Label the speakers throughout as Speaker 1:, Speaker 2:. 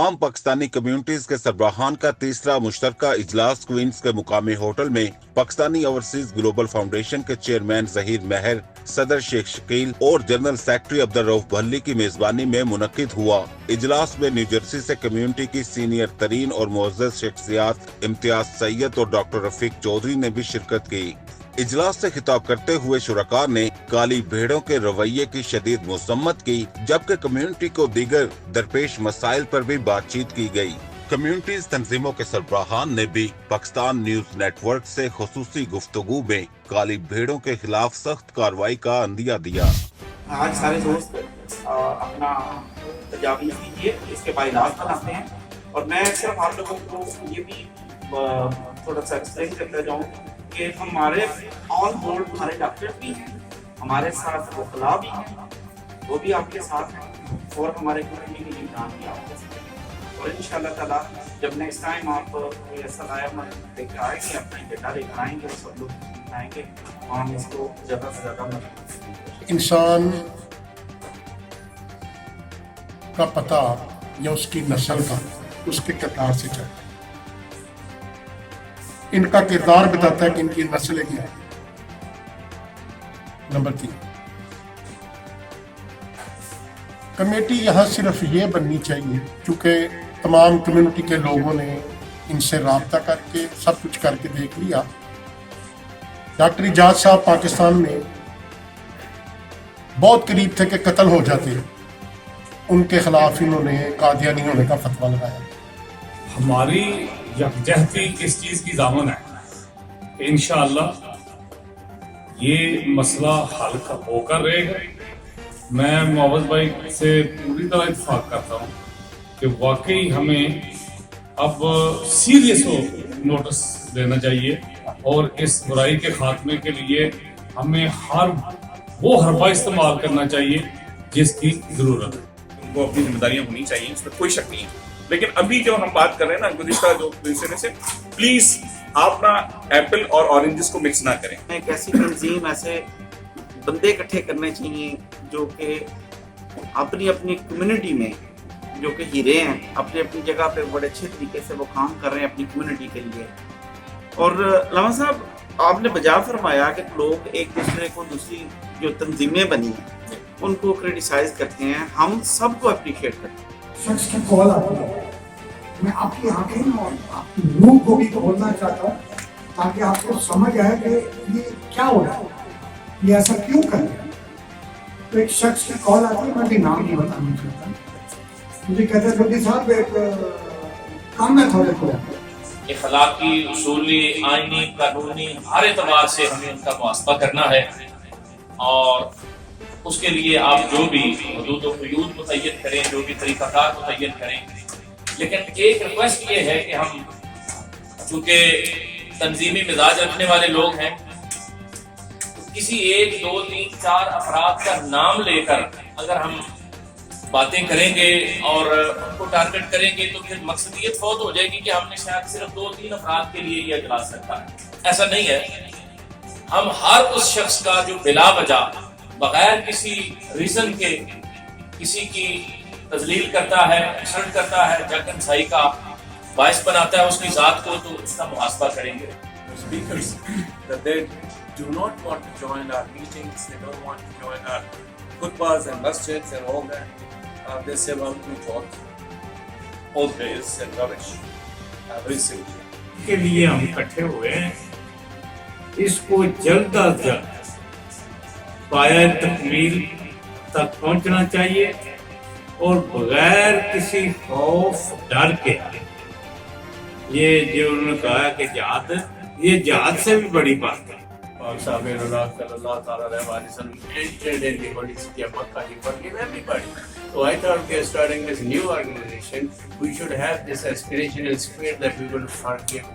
Speaker 1: तमाम पाकिस्तानी कम्युनिटीज के सरबराहान का तीसरा मुश्तरका इजलास क्वींस के मुकामी होटल में पाकिस्तानी ओवरसीज ग्लोबल फाउंडेशन के चेयरमैन जहीर महर, सदर शेख शकील और जनरल सेक्रेटरी अब्दुल रऊफ भल्ली की मेजबानी में मुनक्किद हुआ। इजलास में न्यू जर्सी से कम्युनिटी की सीनियर तरीन और मुअज़्ज़ज़ शख्सियात इम्तियाज सैयद और डॉक्टर रफीक चौधरी ने भी शिरकत की। इजलास से खिताब करते हुए शुरका ने काली भेड़ों के रवैये की शदीद मसम्मत की, जबकि कम्युनिटी को दीगर दरपेश मसाइल पर भी बातचीत की गई। कम्युनिटीज तंजीमों के सरबराहान ने भी पाकिस्तान न्यूज नेटवर्क से खुसूसी गुफ्तगू में काली भेड़ों के खिलाफ सख्त कार्रवाई का अंदिया दिया।
Speaker 2: आज सारे दोस्त अपना तजावीज़ दीजिए, इसके बाइलाज बनाते हैं और मैं सिर्फ आप लोगों को ये भी थोड़ा सा एक्सप्लेन करता जाऊँ कि हमारे ऑन बोर्ड हमारे डॉक्टर भी हैं, हमारे साथ वकला भी हैं, वो भी आपके साथ हैं और हमारे कम्युनिटी के निगरान भी आपके साथ हैं। और इंशाअल्लाह ताला जब नेक्स्ट टाइम आप कोई ऐसा लाया लेकर आएंगे, अपना डेटा लेकर आएंगे, तो सब लोग आएंगे और हम इसको ज़्यादा से ज़्यादा
Speaker 3: इंसान का पता या उसकी नस्ल का उसके किरदार से चलता है। इनका किरदार बताता है कि इनकी नस्लें क्या है। नंबर 3, कमेटी यहाँ सिर्फ ये बननी चाहिए क्योंकि तमाम कम्युनिटी के लोगों ने इनसे राब्ता करके सब कुछ करके देख लिया। डॉक्टर इजाज साहब पाकिस्तान में बहुत करीब थे कि कत्ल हो जाते, उनके खिलाफ इन्होंने कादियानी होने का फतवा लगाया।
Speaker 4: हमारी यकजहती इस चीज़ की ज़ामन है कि इंशाअल्लाह ये मसला हल होकर रहेगा। मैं मुअव्वज़ भाई से पूरी तरह इत्तेफाक करता हूँ कि वाकई हमें अब सीरियस नोटिस देना चाहिए और इस बुराई के खात्मे के लिए हमें वो हरबा इस्तेमाल करना चाहिए जिसकी ज़रूरत है।
Speaker 5: उनको अपनी जिम्मेदारियां होनी चाहिए, इस पर कोई शक नहीं है। लेकिन अभी जो हम बात कर रहे हैं ना गुज़िश्ता जो सिलसिले से, प्लीज आप ना एप्पल और ऑरेंजेस को मिक्स ना करें।
Speaker 2: एक ऐसी तंजीम, ऐसे बंदे इकट्ठे करने चाहिए जो कि अपनी अपनी कम्युनिटी में जो कि हीरे हैं, अपनी अपनी जगह पे बड़े अच्छे तरीके से वो काम कर रहे हैं अपनी कम्युनिटी के लिए। और लामा साहब, आपने बजा फरमाया कि लोग एक दूसरे को, दूसरी जो तंजीमें बनी हैं उनको क्रिटिसाइज करते हैं, हम सबको अप्रिशिएट करते हैं।
Speaker 6: शख्स की कॉल आती है, मैं आपकी आंखें और आपकी रूह को भी खोलना चाहता हूँ ताकि आपको समझ आए कि ये क्या हो रहा है, ये ऐसा क्यों कर रहे हैं। तो एक शख्स की कॉल आती है, मैं भी नाम नहीं बताना चाहता, मुझे कहते हैं मोदी साहब एक काम है थोड़े को
Speaker 7: इखलाकी, उसूली, आईनी, कानूनी हर एतबार से हमें उनका मुहासबा करना है और उसके लिए आप जो भी हदूद व क़ुयूद मुतय्यन करें, जो भी तरीक़ाकार मुतय्यन करें। लेकिन एक रिक्वेस्ट ये है कि हम चूँकि तंजीमी मिजाज रखने वाले लोग हैं, तो किसी 1, 2, 3, 4 अफराद का नाम लेकर अगर हम बातें करेंगे और उनको टारगेट करेंगे तो फिर मकसदियत बहुत हो जाएगी कि हमने शायद सिर्फ 2-3 अफराद के लिए ये इजलास रखा है। ऐसा नहीं है। हम हर उस शख्स का जो बिला वजह बगैर किसी रीजन के किसी की तजलील करता है, इंसल्ट करता है, जगनसाई का बायस बनाता है उसकी जात को, तो उसका मुहासबा करेंगे।
Speaker 5: Speakers that they do not want to join our meetings, they don't want to join our khutbahs and masjids and all that. They say one, two talks, all praise and rubbish, very simple.
Speaker 4: के लिए हम इकट्ठे हुए हैं, इसको जल्द अज जल्द पाया तकमील तक पहुंचना चाहिए और बगैर किसी खौफ डर के, ये जो उन्होंने कहा कि जिहाद, ये जिहाद से भी बड़ी बात है।
Speaker 8: Entered in the holy city of Makkah, he forgave everybody. So I thought we are starting this new organization. We should have this aspirational spirit that we will forgive.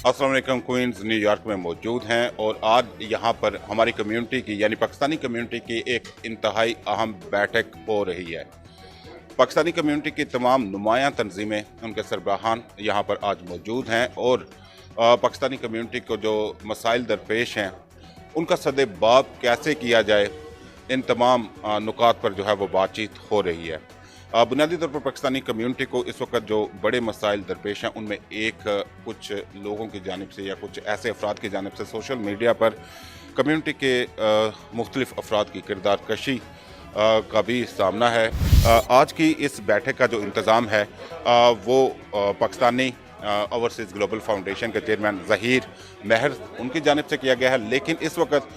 Speaker 1: अस्सलाम वालेकुम। क्वींस न्यूयॉर्क में मौजूद हैं और आज यहाँ पर हमारी कम्युनिटी की यानी पाकिस्तानी कम्युनिटी की एक इंतहाई अहम बैठक हो रही है। पाकिस्तानी कम्युनिटी की तमाम नुमायां तंजीमें, उनके सरबराहान यहाँ पर आज मौजूद हैं और पाकिस्तानी कम्युनिटी को जो मसाइल दरपेश हैं उनका सद-ए-बाब कैसे किया जाए, इन तमाम नुकात पर जो है वो बातचीत हो रही है। बुनियादी तौर पर पाकिस्तानी कम्युनिटी को इस वक्त जो बड़े मसाइल दरपेश हैं उनमें एक कुछ लोगों की जानिब से या कुछ ऐसे अफराद की जानिब से सोशल मीडिया पर कम्युनिटी के मुख्तलिफ अफराद की किरदार कशी का भी सामना है। आज की इस बैठक का जो इंतज़ाम है वो पाकिस्तानी ओवरसीज़ ग्लोबल फाउंडेशन के चेयरमैन ज़हीर महर उनकी जानिब से किया गया है, लेकिन इस वक्त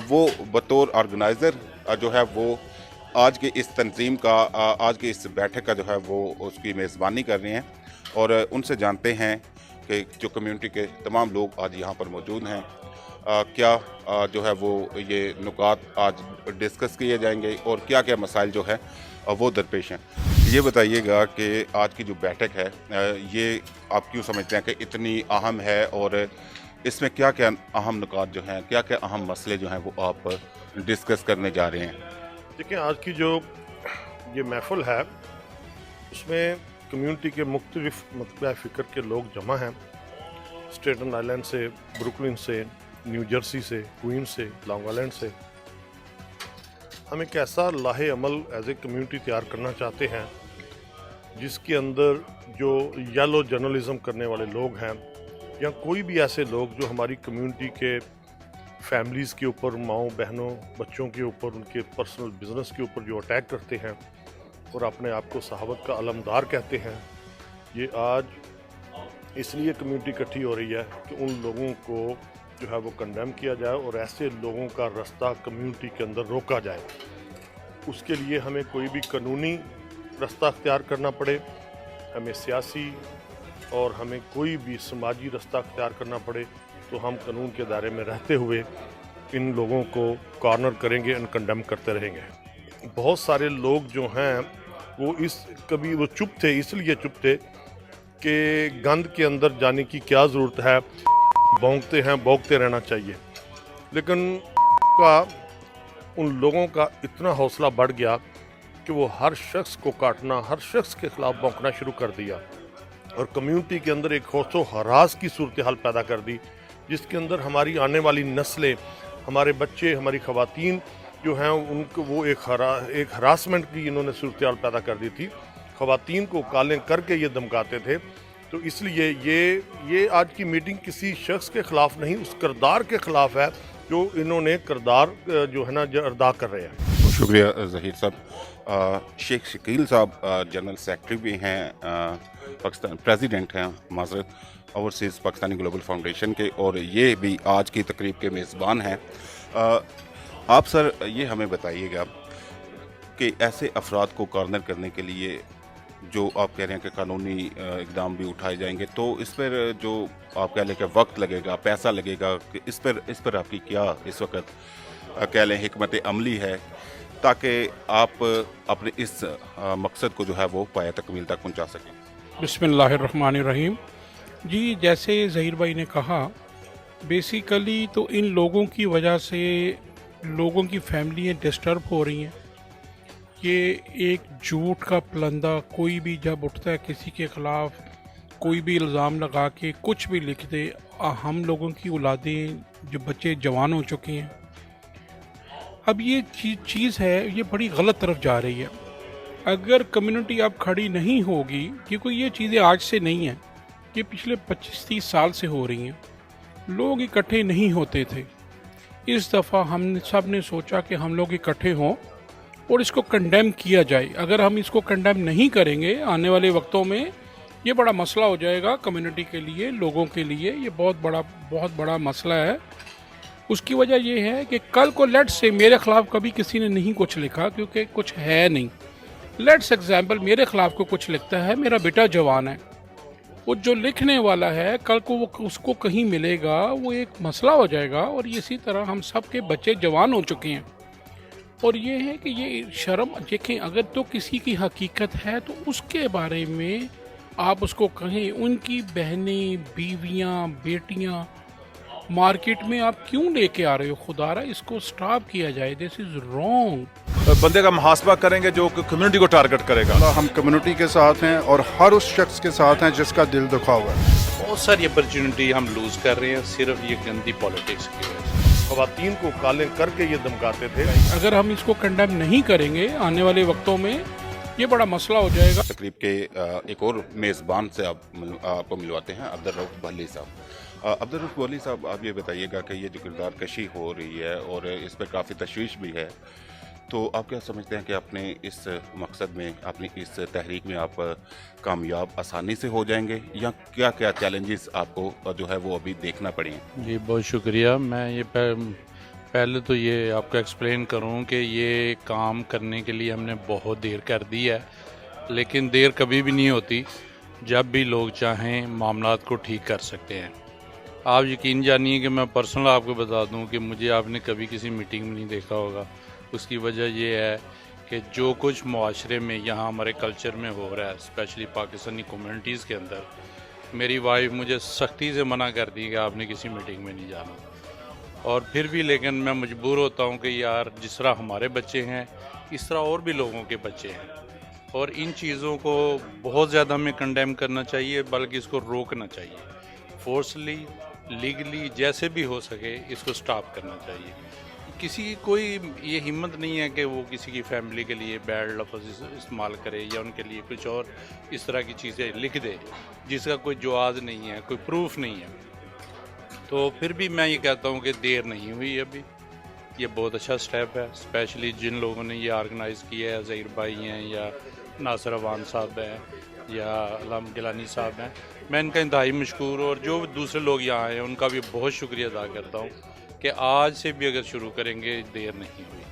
Speaker 1: वो बतौर ऑर्गेनाइज़र जो है वो आज की इस तंजीम का आज की इस बैठक का जो है वो उसकी मेज़बानी कर रहे हैं और उनसे जानते हैं कि जो कम्युनिटी के तमाम लोग आज यहाँ पर मौजूद हैं क्या जो है वो ये नुकात आज डिस्कस किए जाएंगे और क्या क्या मसाइल जो है वो दरपेश हैं। ये बताइएगा कि आज की जो बैठक है ये आप क्यों समझते हैं कि इतनी अहम है और इसमें क्या क्या अहम नुकात जो हैं, क्या क्या अहम मसले जो हैं वो आप डिस्कस करने जा रहे हैं?
Speaker 9: देखिए, आज की जो ये महफिल है उसमें कम्युनिटी के मुख्तलिफ मतबा फ़िक्र के लोग जमा हैं, स्टेटन आइलैंड से, ब्रुकलिन से, न्यू जर्सी से, क्वींस से, लॉन्ग आइलैंड से। हम एक ऐसा लाहे अमल एज ए कम्युनिटी तैयार करना चाहते हैं जिसके अंदर जो येलो जर्नलिज़म करने वाले लोग हैं या कोई भी ऐसे लोग जो हमारी कम्युनिटी के फैमिलीज़ के ऊपर, माओ बहनों बच्चों के ऊपर, उनके पर्सनल बिजनेस के ऊपर जो अटैक करते हैं और अपने आप को सहावत का अलमदार कहते हैं, ये आज इसलिए कम्युनिटी इकट्ठी हो रही है कि उन लोगों को जो है वो कंडेम किया जाए और ऐसे लोगों का रास्ता कम्युनिटी के अंदर रोका जाए। उसके लिए हमें कोई भी कानूनी रास्ता अख्तियार करना पड़े, हमें सियासी और हमें कोई भी समाजी रास्ता अख्तियार करना पड़े, तो हम कानून के दायरे में रहते हुए इन लोगों को कॉर्नर करेंगे और कंडेम करते रहेंगे। बहुत सारे लोग जो हैं वो कभी वो चुप थे, इसलिए चुप थे कि गंद के अंदर जाने की क्या ज़रूरत है, भौंकते हैं, भौंकते रहना चाहिए। लेकिन उन लोगों का इतना हौसला बढ़ गया कि वो हर शख्स को काटना, हर शख्स के ख़िलाफ़ भौंकना शुरू कर दिया और कम्युनिटी के अंदर एक खौफ व हरास की सूरत हाल पैदा कर दी, जिसके अंदर हमारी आने वाली नस्लें, हमारे बच्चे, हमारी ख़वातीन जो हैं उनको वो एक हरासमेंट की इन्होंने सूरत हाल पैदा कर दी थी। ख़वातीन को कालें करके ये धमकाते थे। तो इसलिए ये आज की मीटिंग किसी शख्स के ख़िलाफ़ नहीं, उस किरदार के ख़िलाफ़ है जो इन्होंने किरदार जो है ना अदा कर रहे हैं।
Speaker 1: शुक्रिया ज़हीर साहब। शेख शकील साहब जनरल सेक्रेटरी भी हैं, पाकिस्तान प्रेसिडेंट हैं माज़रत ओवरसीज़ पाकिस्तानी ग्लोबल फाउंडेशन के, और ये भी आज की तकरीब के मेज़बान हैं। आप सर ये हमें बताइएगा कि ऐसे अफराद को कॉर्नर करने के लिए जो आप कह रहे हैं कि कानूनी इक़दाम भी उठाए जाएंगे, तो इस पर जो आप कह लें कि वक्त लगेगा, पैसा लगेगा, कि इस पर आपकी क्या इस वक्त कह लें हिकमत अमली है ताकि आप अपने इस मकसद को जो है वो पाया तकमील तक पहुंचा सकें?
Speaker 10: बिस्मिल्लाहिर्रहमानिर्रहीम। जी, जैसे ज़हीर भाई ने कहा, बेसिकली तो इन लोगों की वजह से लोगों की फैमिलियाँ डिस्टर्ब हो रही हैं। ये एक झूठ का पलंदा कोई भी जब उठता है किसी के ख़िलाफ़, कोई भी इल्ज़ाम लगा के कुछ भी लिख दे, हम लोगों की औलादें जो बच्चे जवान हो चुके हैं, अब ये चीज़ है ये बड़ी गलत तरफ जा रही है। अगर कम्युनिटी अब खड़ी नहीं होगी, क्योंकि ये चीज़ें आज से नहीं हैं, ये पिछले 25-30 साल से हो रही हैं, लोग इकट्ठे नहीं होते थे। इस दफ़ा हम सब ने सोचा कि हम लोग इकट्ठे हों और इसको कंडेम किया जाए। अगर हम इसको कंडेम नहीं करेंगे, आने वाले वक्तों में ये बड़ा मसला हो जाएगा कम्युनिटी के लिए, लोगों के लिए ये बहुत बड़ा मसला है। उसकी वजह ये है कि कल को लेट्स से मेरे ख़िलाफ़ कभी किसी ने नहीं कुछ लिखा, क्योंकि कुछ है नहीं। लेट्स एग्जाम्पल मेरे ख़िलाफ़ को कुछ लिखता है, मेरा बेटा जवान है, वो जो लिखने वाला है कल को वो उसको कहीं मिलेगा, वो एक मसला हो जाएगा। और इसी तरह हम सब के बच्चे जवान हो चुके हैं और ये है कि ये शर्म देखें, अगर तो किसी की हकीकत है तो उसके बारे में आप उसको कहें। उनकी बहनें, बीवियां, बेटियां मार्केट में आप क्यों लेके आ रहे हो? खुदारा इसको स्टॉप किया जाए, दिस इज़ रॉन्ग।
Speaker 11: बंदे का मुहासबा करेंगे जो कम्युनिटी को टारगेट करेगा।
Speaker 12: हम कम्युनिटी के साथ हैं और हर उस शख्स के साथ हैं जिसका दिल दुखा हुआ है।
Speaker 13: बहुत सारी अपॉर्चुनिटी हम लूज कर रहे हैं सिर्फ ये गंदी पॉलिटिक्स की वजह से।
Speaker 9: ख़वातीन को कालें करके ये धमकाते थे।
Speaker 10: अगर हम इसको कंडेम नहीं करेंगे, आने वाले वक्तों में ये बड़ा मसला हो जाएगा।
Speaker 1: तकरीब के एक और मेज़बान से आपको मिलवाते हैं, अब्दुल रऊफ भल्ली साहब। अब्दुल रऊफ भल्ली साहब, आप ये बताइएगा कि ये जो किरदार कशी हो रही है और इस पर काफ़ी तशवीश भी है, तो आप क्या समझते हैं कि अपने इस मकसद में, अपनी इस तहरीक में आप कामयाब आसानी से हो जाएंगे, या क्या क्या चैलेंजेस आपको जो है वो अभी देखना पड़ेंगे?
Speaker 13: जी बहुत शुक्रिया। मैं ये पहले तो ये आपको एक्सप्लेन करूं कि ये काम करने के लिए हमने बहुत देर कर दी है, लेकिन देर कभी भी नहीं होती। जब भी लोग चाहें मामलात को ठीक कर सकते हैं। आप यकीन जानिए कि मैं पर्सनल आपको बता दूं कि मुझे आपने कभी किसी मीटिंग में नहीं देखा होगा। उसकी वजह ये है कि जो कुछ मुआशरे में यहाँ हमारे कल्चर में हो रहा है, स्पेशली पाकिस्तानी कम्युनिटीज़ के अंदर, मेरी वाइफ मुझे सख्ती से मना कर दी कि आपने किसी मीटिंग में नहीं जाना। और फिर भी लेकिन मैं मजबूर होता हूँ कि यार जिस तरह हमारे बच्चे हैं इस तरह और भी लोगों के बच्चे हैं, और इन चीज़ों को बहुत ज़्यादा हमें कंडेम करना चाहिए, बल्कि इसको रोकना चाहिए। फोर्सली, लीगली, जैसे भी हो सके इसको स्टॉप करना चाहिए। किसी की कोई ये हिम्मत नहीं है कि वो किसी की फैमिली के लिए बैड लफ्ज़ इस्तेमाल करे या उनके लिए कुछ और इस तरह की चीज़ें लिख दे जिसका कोई जवाज़ नहीं है, कोई प्रूफ नहीं है। तो फिर भी मैं ये कहता हूँ कि देर नहीं हुई अभी। ये बहुत अच्छा स्टेप है, स्पेशली जिन लोगों ने ये ऑर्गेनाइज़ किया है, ज़हीर भाई हैं या नासिर अवान साहब हैं या अलाम गिलानी साहब हैं, मैं इनका इंतहाई मशकूर, और जो दूसरे लोग यहाँ आए हैं उनका भी बहुत शुक्रिया अदा करता हूँ कि आज से भी अगर शुरू करेंगे देर नहीं हुई।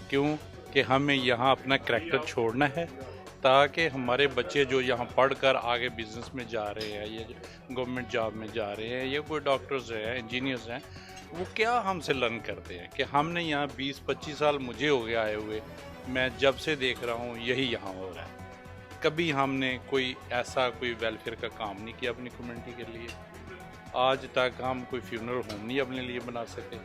Speaker 13: क्यों कि हमें यहाँ अपना करैक्टर छोड़ना है, ताकि हमारे बच्चे जो यहाँ पढ़कर आगे बिजनेस में जा रहे हैं या गवर्नमेंट जॉब में जा रहे हैं या कोई डॉक्टर्स हैं, इंजीनियर्स हैं, वो क्या हमसे लर्न करते हैं कि हमने यहाँ 20-25 साल मुझे हो गया आए हुए, मैं जब से देख रहा हूँ यही यहाँ हो रहा है। कभी हमने कोई वेलफेयर का काम नहीं किया अपनी कम्युनिटी के लिए। आज तक हम कोई फ्यूनरल होम नहीं अपने लिए बना सके।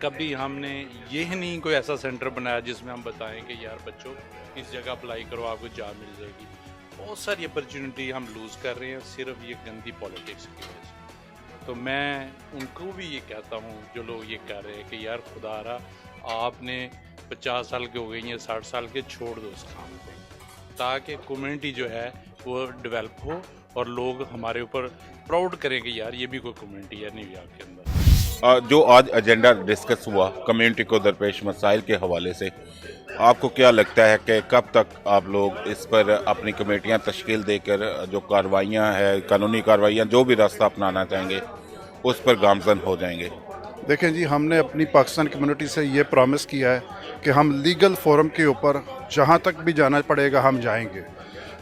Speaker 13: कभी हमने ये नहीं कोई ऐसा सेंटर बनाया जिसमें हम बताएं कि यार बच्चों इस जगह अप्लाई करो, आपको जॉब मिल जाएगी। बहुत सारी अपॉर्चुनिटी हम लूज़ कर रहे हैं सिर्फ ये गंदी पॉलिटिक्स की वजह से। तो मैं उनको भी ये कहता हूँ जो लोग ये कह रहे हैं कि यार खुदारा आपने 50 साल के हो गई हैं, 60 साल के, छोड़ दो इस काम को, ताकि कम्युनिटी जो है वो डेवलप हो और लोग हमारे ऊपर प्राउड करें कि यार ये भी कोई कम्युनिटी है न्यूयॉर्क के अंदर।
Speaker 1: जो आज एजेंडा डिस्कस हुआ कम्युनिटी को दरपेश मसाइल के हवाले से, आपको क्या लगता है कि कब तक आप लोग इस पर अपनी कमेटियां तश्कील देकर जो कार्रवाइयां हैं, कानूनी कार्रवाइयां, जो भी रास्ता अपनाना चाहेंगे उस पर गामजन हो जाएंगे?
Speaker 12: देखें जी, हमने अपनी पाकिस्तान कम्युनिटी से ये प्रॉमिस किया है कि हम लीगल फोरम के ऊपर जहाँ तक भी जाना पड़ेगा हम जाएंगे।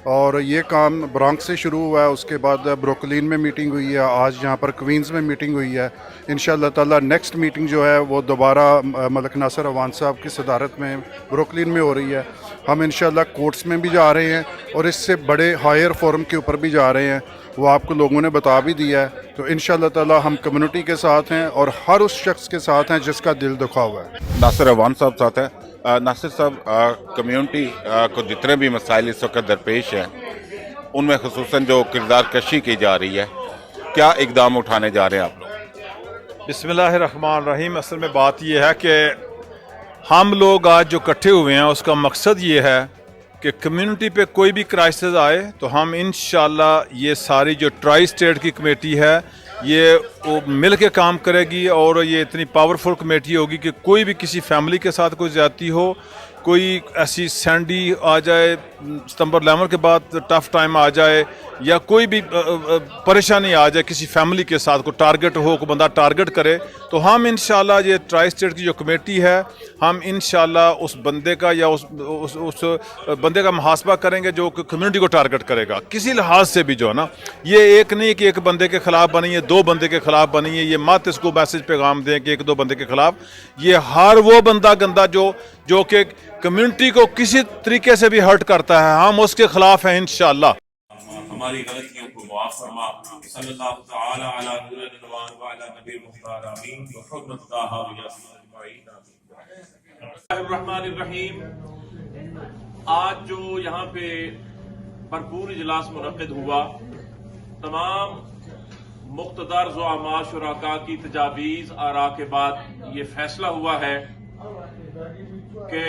Speaker 12: और ये काम ब्रॉन्क्स से शुरू हुआ है, उसके बाद ब्रुकलिन में मीटिंग हुई है, आज यहाँ पर क्वींस में मीटिंग हुई है। इंशाअल्लाह ताला नेक्स्ट मीटिंग जो है वो दोबारा मलिक नासिर अवान साहब की सदारत में ब्रुकलिन में हो रही है। हम इंशाअल्लाह कोर्ट्स में भी जा रहे हैं और इससे बड़े हायर फोरम के ऊपर भी जा रहे हैं, वो आपको लोगों ने बता भी दिया है। तो इंशाअल्लाह ताला हम कम्युनिटी के साथ हैं और हर उस शख्स के साथ हैं जिसका दिल दुखा हुआ है।
Speaker 1: नासिर अवान साहब साथ हैं। नासिर साहब, कम्युनिटी को जितने भी मसाइल इस वक्त दरपेश हैं उनमें खुसूसन जो किरदार कशी की जा रही है, क्या इकदाम उठाने जा रहे हैं आप लोग?
Speaker 11: बिस्मिल्लाहिर्रहमानिर्रहीम। असल में बात यह है कि हम लोग आज जो इकट्ठे हुए हैं उसका मकसद ये है कि कम्युनिटी पे कोई भी क्राइसिस आए तो हम इंशाल्लाह ये सारी जो ट्राई स्टेट की कमेटी है ये वो मिल के काम करेगी, और ये इतनी पावरफुल कमेटी होगी कि कोई भी किसी फैमिली के साथ कोई ज़्यादती हो, कोई ऐसी सैंडी आ जाए, सितंबर 11 के बाद टफ टाइम आ जाए, या कोई भी परेशानी आ जाए किसी फैमिली के साथ, को टारगेट हो, को बंदा टारगेट करे, तो हम इंशाल्लाह ये ट्राई स्टेट की जो कमेटी है हम इंशाल्लाह उस बंदे का या उस बंदे का मुहासबा करेंगे जो कम्युनिटी को टारगेट करेगा किसी लिहाज से भी, जो है ना। ये एक नहीं कि एक बंदे के ख़िलाफ़ बनी है, 2 बंदे के ख़िलाफ़ बनी है, ये मत इसको मैसेज पैगाम दें कि 1-2 बंदे के ख़िलाफ़। ये हर वो बंदा गंदा जो कि कम्युनिटी को किसी तरीके से भी हर्ट करता है, हम उसके खिलाफ हैं इंशाअल्लाह।
Speaker 7: हमारी गलतियों को माफ फरमा। सल्लल्लाहु तआला अला नूरिल अनवार व अला नबी मुख्तार आमीन बिहुर्मत ताहा व यासीन आमीन। आज जो यहाँ पे भरपूर इजलास मुनक्किद हुआ, तमाम मुख्तदर ज़ुआमा शुराका की तजावीज़ आरा के बाद ये फैसला हुआ है कि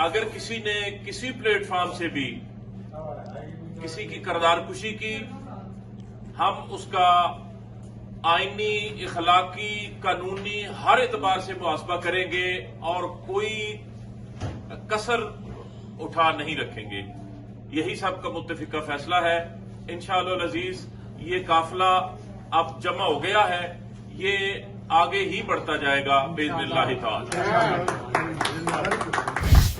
Speaker 7: अगर किसी ने किसी प्लेटफॉर्म से भी किसी की किरदार कुशी की, हम उसका आईनी, इखलाकी, कानूनी हर एतबार से मुआसबा करेंगे और कोई कसर उठा नहीं रखेंगे। यही सबका मुत्तफिका फैसला है। इंशाअल्लाह अजीज ये काफिला अब जमा हो गया है, ये आगे ही बढ़ता जाएगा बिइज़्निल्लाह ताला।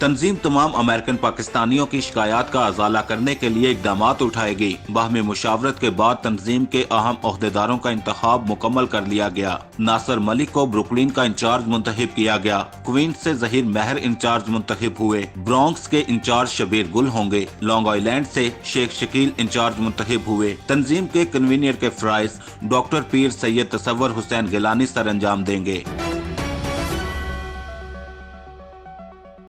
Speaker 1: तंजीम तमाम अमेरिकन पाकिस्तानियों की शिकायत का अजाला करने के लिए इकदामात उठाएगी। बाहमी मुशावरत के बाद तंजीम के अहम ओहदेदारों का इंतखाब मुकम्मल कर लिया गया। नासिर मलिक को ब्रुकलिन का इंचार्ज मुंतखब किया गया। क्वींस से ज़हीर महर इंचार्ज मुंतखब हुए। ब्रॉन्क्स के इंचार्ज शबीर गुल होंगे। लॉन्ग आइलैंड से शेख शकील इंचार्ज मुंतखब हुए। तंजीम के कन्वीनियर के फ्राइज डॉक्टर पीर सैयद तसव्वुर हुसैन गिलानी सर अंजाम देंगे।